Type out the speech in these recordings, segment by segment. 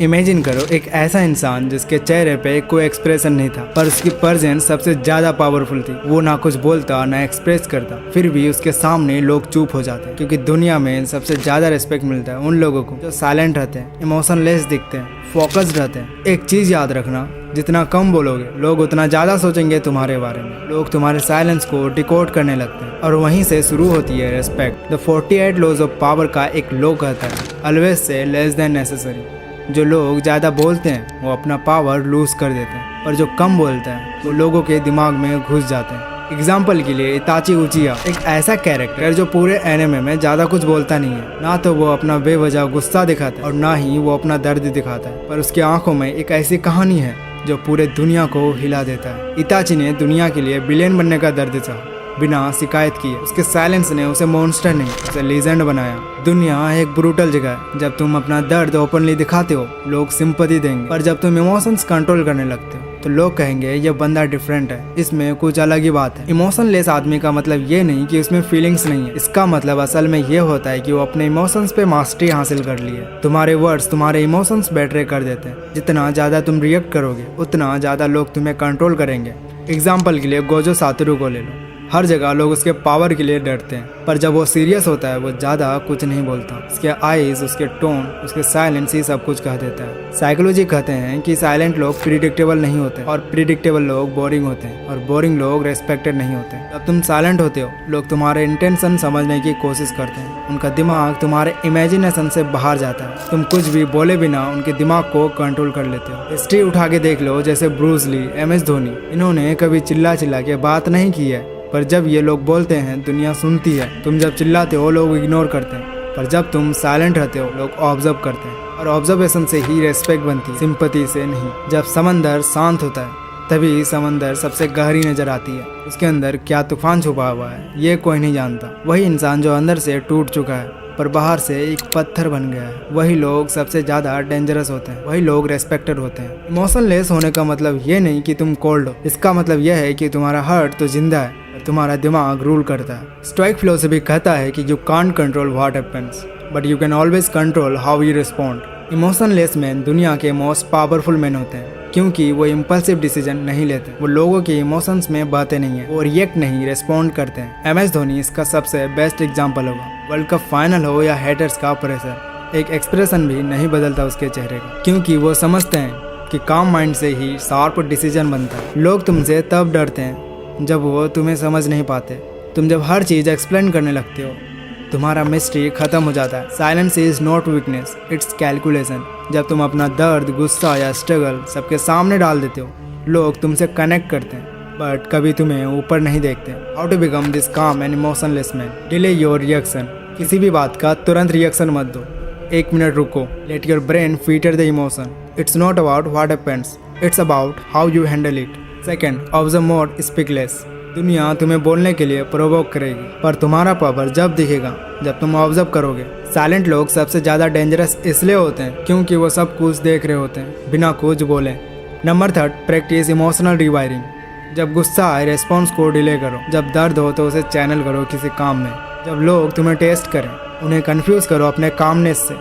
Imagine करो एक ऐसा इंसान जिसके चेहरे पे कोई एक्सप्रेशन नहीं था, पर उसकी प्रेजेंस सबसे ज्यादा पावरफुल थी। वो ना कुछ बोलता ना एक्सप्रेस करता, फिर भी उसके सामने लोग चुप हो जाते, क्योंकि दुनिया में सबसे ज्यादा रिस्पेक्ट मिलता है उन लोगों को जो साइलेंट रहते हैं, इमोशनलेस दिखते हैं, फोकस्ड रहते हैं। एक चीज याद रखना, जितना कम बोलोगे लोग उतना ज्यादा सोचेंगे तुम्हारे बारे में। लोग तुम्हारे साइलेंस को डिकोड करने लगते हैं, और वहीं से शुरू होती है respect. The 48 laws of power का एक लॉ कहता है, always say less than necessary. जो लोग ज़्यादा बोलते हैं वो अपना पावर लूज कर देते हैं, और जो कम बोलते हैं वो लोगों के दिमाग में घुस जाते हैं। एग्जाम्पल के लिए इताची उचिया एक ऐसा कैरेक्टर जो पूरे एनिमे में ज़्यादा कुछ बोलता नहीं है। ना तो वो अपना बेवजह गुस्सा दिखाता है और ना ही वो अपना दर्द दिखाता है, पर उसकी आंखों में एक ऐसी कहानी है जो पूरे दुनिया को हिला देता है। इताची ने दुनिया के लिए विलेन बनने का दर्द चाहा, बिना शिकायत किए। उसके साइलेंस ने उसे मॉन्स्टर नहीं, उसे लीजेंड बनाया। दुनिया एक ब्रूटल जगह है। जब तुम अपना दर्द ओपनली दिखाते हो लोग सिंपैथी देंगे, पर जब तुम इमोशंस कंट्रोल करने लगते हो तो लोग कहेंगे ये बंदा डिफरेंट है, इसमें कुछ अलग ही बात है। इमोशनलेस आदमी का मतलब ये नहीं कि उसमें फीलिंग्स नहीं है। इसका मतलब असल में ये होता है कि वो अपने इमोशंस पे मास्टरी हासिल कर ली है। तुम्हारे वर्ड्स तुम्हारे इमोशंस बेट्रे कर देते हैं। जितना ज्यादा तुम रिएक्ट करोगे उतना ज्यादा लोग तुम्हें कंट्रोल करेंगे। एग्जाम्पल के लिए गोजो सातोरू को ले लो। हर जगह लोग उसके पावर के लिए डरते हैं, पर जब वो सीरियस होता है वो ज्यादा कुछ नहीं बोलता। उसके आईज, उसके टोन, उसके साइलेंस ही सब कुछ कह देता है। साइकोलॉजी कहते हैं कि साइलेंट लोग प्रिडिक्टेबल नहीं होते, और प्रिडिक्टेबल लोग बोरिंग होते हैं, और बोरिंग लोग रेस्पेक्टेड नहीं होते। जब तुम साइलेंट होते हो लोग तुम्हारे इंटेंशन समझने की कोशिश करते हैं। उनका दिमाग तुम्हारे इमेजिनेशन से बाहर जाता है। तुम कुछ भी बोले बिना उनके दिमाग को कंट्रोल कर लेते हो। हिस्ट्री उठा के देख लो, जैसे ब्रूस ली, MS धोनी, इन्होंने कभी चिल्ला चिल्ला के बात नहीं की है, पर जब ये लोग बोलते हैं दुनिया सुनती है। तुम जब चिल्लाते हो लोग इग्नोर करते हैं, पर जब तुम साइलेंट रहते हो लोग ऑब्जर्व करते हैं, और ऑब्जर्वेशन से ही रेस्पेक्ट बनती है, सिंपैथी से नहीं। जब समंदर शांत होता है तभी समंदर सबसे गहरी नजर आती है। उसके अंदर क्या तूफान छुपा हुआ है ये कोई नहीं जानता। वही इंसान जो अंदर से टूट चुका है पर बाहर से एक पत्थर बन गया है, वही लोग सबसे ज्यादा डेंजरस होते हैं, वही लोग रेस्पेक्टेड होते हैं। इमोशनलेस होने का मतलब ये नहीं कि तुम कोल्ड हो, इसका मतलब यह है कि तुम्हारा हार्ट तो जिंदा है, तुम्हारा दिमाग रूल करता है। स्टोइक फिलोसफी कहता है कि you can't control what happens, but you can always control how you respond. Emotionless man दुनिया के मोस्ट पावरफुल मैन होते हैं, क्योंकि वो इम्पल्सिव डिसीजन नहीं लेते। वो लोगों के इमोशंस में बहते नहीं है, वो रिएक्ट नहीं, रिस्पॉन्ड करते हैं। MS धोनी इसका सबसे बेस्ट एग्जाम्पल होगा। वर्ल्ड कप फाइनल हो या हेटर्स का प्रेशर, एक एक्सप्रेशन भी नहीं बदलता उसके चेहरे का, क्योंकि वो समझते हैं कि काम माइंड से ही शार्प डिसीजन बनता है। लोग तुमसे तब डरते हैं जब वो तुम्हें समझ नहीं पाते। तुम जब हर चीज़ एक्सप्लेन करने लगते हो तुम्हारा मिस्ट्री खत्म हो जाता है। Silence is not weakness, it's calculation. जब तुम अपना दर्द, गुस्सा या स्ट्रगल सबके सामने डाल देते हो लोग तुमसे कनेक्ट करते हैं, बट कभी तुम्हें ऊपर नहीं देखते। हाउ टू बिकम दिस काम and emotionless man? Delay your reaction. किसी भी बात का तुरंत रिएक्शन मत दो, 1 मिनट रुको। Let your brain fitter the emotion. It's not about what happens, it's about how you handle it. Second, observe more, speak less. दुनिया तुम्हें बोलने के लिए प्रोवोक करेगी, पर तुम्हारा पावर जब दिखेगा जब तुम ऑब्जर्व करोगे। साइलेंट लोग सबसे ज़्यादा डेंजरस इसलिए होते हैं क्योंकि वो सब कुछ देख रहे होते हैं बिना कुछ बोले। Number 3, practice emotional rewiring. जब गुस्सा आए रेस्पॉन्स को डिले करो, जब दर्द हो तो उसे चैनल करो किसी काम में। जब लोग तुम्हें टेस्ट करें उन्हें कन्फ्यूज़ करो अपने कामनेस से।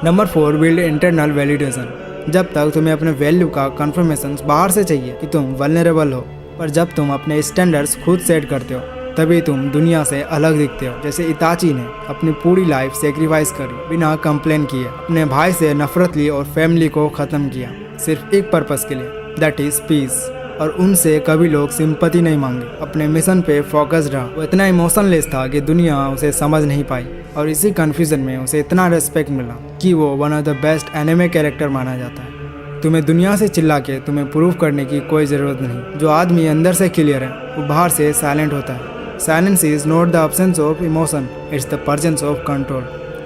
Number 4, build internal validation. जब तक तुम्हें अपने वैल्यू का कंफर्मेशन बाहर से चाहिए कि तुम वल्नरेबल हो, पर जब तुम अपने स्टैंडर्ड्स खुद सेट करते हो तभी तुम दुनिया से अलग दिखते हो। जैसे इताची ने अपनी पूरी लाइफ सेक्रीफाइस करी, बिना कंप्लेन किए, अपने भाई से नफरत ली और फैमिली को ख़त्म किया, सिर्फ एक पर्पस के लिए, दैट इज़ पीस। और उनसे कभी लोग सिंपैथी नहीं मांगे, अपने मिशन पे फोकस्ड रहा। वो इतना इमोशनलेस था कि दुनिया उसे समझ नहीं पाई, और इसी कन्फ्यूजन में उसे इतना रेस्पेक्ट मिला कि वो one of the best anime character माना जाता है। तुम्हें दुनिया से चिल्ला के तुम्हें प्रूव करने की कोई ज़रूरत नहीं। जो आदमी अंदर से क्लियर है वो बाहर से साइलेंट होता है। Silence is not the absence of emotion, it's the presence of control.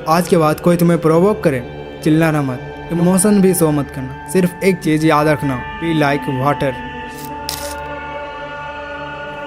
आज के बाद कोई तुम्हें प्रोवोक करे, चिल्लाना मत, इमोशन भी शो मत करना। सिर्फ एक चीज़ याद रखना, बी लाइक वाटर।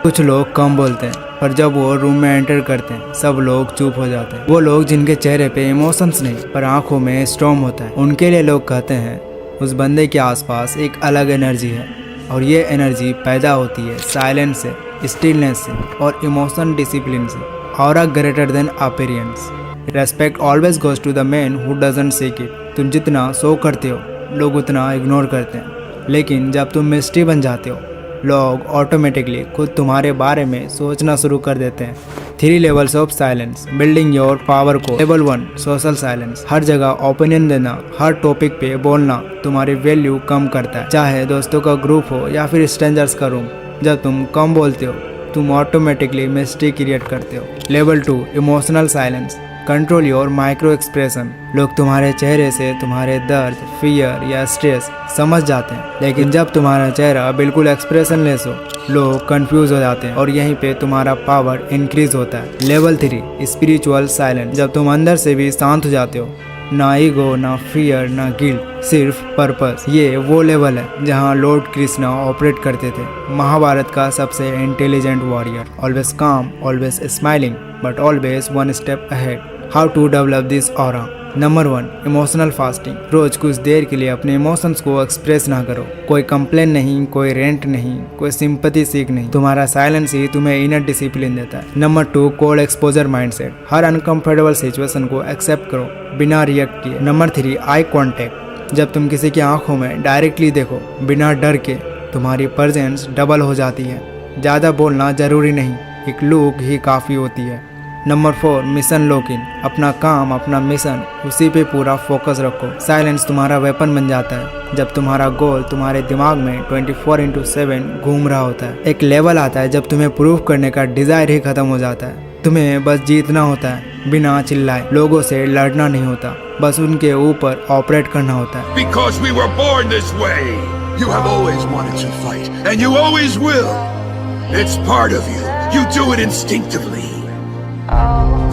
कुछ लोग कम बोलते हैं, पर जब वो रूम में एंटर करते हैं सब लोग चुप हो जाते हैं। वो लोग जिनके चेहरे पे इमोशंस नहीं पर आंखों में स्टॉर्म होता है, उनके लिए लोग कहते हैं उस बंदे के आसपास एक अलग एनर्जी है, और ये एनर्जी पैदा होती है साइलेंस से, स्टिलनेस से और इमोशन डिसिप्लिन से। Aura greater than appearance. Respect always goes to the man who doesn't seek it. तुम जितना शो करते हो लोग उतना इग्नोर करते हैं। लेकिन जब तुम मिस्ट्री बन जाते हो, लोग ऑटोमेटिकली खुद तुम्हारे बारे में सोचना शुरू कर देते हैं। 3 levels of silence, building your power को। Level 1 social silence. हर जगह ओपिनियन देना, हर टॉपिक पे बोलना तुम्हारी वैल्यू कम करता है, चाहे दोस्तों का ग्रुप हो या फिर स्ट्रेंजर्स का रूम। जब तुम कम बोलते हो, तुम ऑटोमेटिकली मिस्ट्री क्रिएट करते हो। Level 2 emotional silence. Control your micro expression. लोग तुम्हारे चेहरे से तुम्हारे दर्द, फियर या स्ट्रेस समझ जाते हैं, लेकिन जब तुम्हारा चेहरा बिल्कुल एक्सप्रेशन लेस हो, लोग कंफ्यूज हो जाते हैं और यहीं पे तुम्हारा पावर इंक्रीज होता है। Level 3 spiritual silence. जब तुम अंदर से भी शांत हो जाते हो, ना ईगो, ना फियर, ना गिल्ट, सिर्फ पर्पस। ये वो लेवल है जहाँ लॉर्ड कृष्णा ऑपरेट करते थे, महाभारत का सबसे intelligent warrior. Always calm, always smiling, but always 1 step ahead. How to develop this aura. Number 1 emotional fasting. रोज कुछ देर के लिए अपने इमोशंस को एक्सप्रेस ना करो। कोई कंप्लेन नहीं, कोई रेंट नहीं, कोई सिंपैथी सीख नहीं। तुम्हारा साइलेंस ही तुम्हें इनर डिसिप्लिन देता है। Number 2 cold exposure mindset. हर अनकंफर्टेबल सिचुएशन को एक्सेप्ट करो बिना रिएक्ट किए। Number 3 eye contact. जब तुम किसी की आंखों में डायरेक्टली देखो बिना डर के, तुम्हारी प्रेजेंस डबल हो जाती है। ज़्यादा बोलना जरूरी नहीं, एक लुक ही काफ़ी होती है। Number 4 mission lock in. अपना काम, अपना मिशन, उसी पे पूरा फोकस रखो। साइलेंस तुम्हारा वेपन बन जाता है जब तुम्हारा गोल तुम्हारे दिमाग में 24/7 घूम रहा होता है। एक लेवल आता है जब तुम्हें प्रूव करने का डिजायर ही खत्म हो जाता है। तुम्हें बस जीतना होता है, बिना चिल्लाए। लोगों से लड़ना नहीं होता, बस उनके ऊपर ऑपरेट करना होता है। Because we were born this way. You have always wanted to fight, and you always will. It's part of you. You do it instinctively.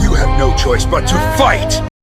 You have no choice but to fight.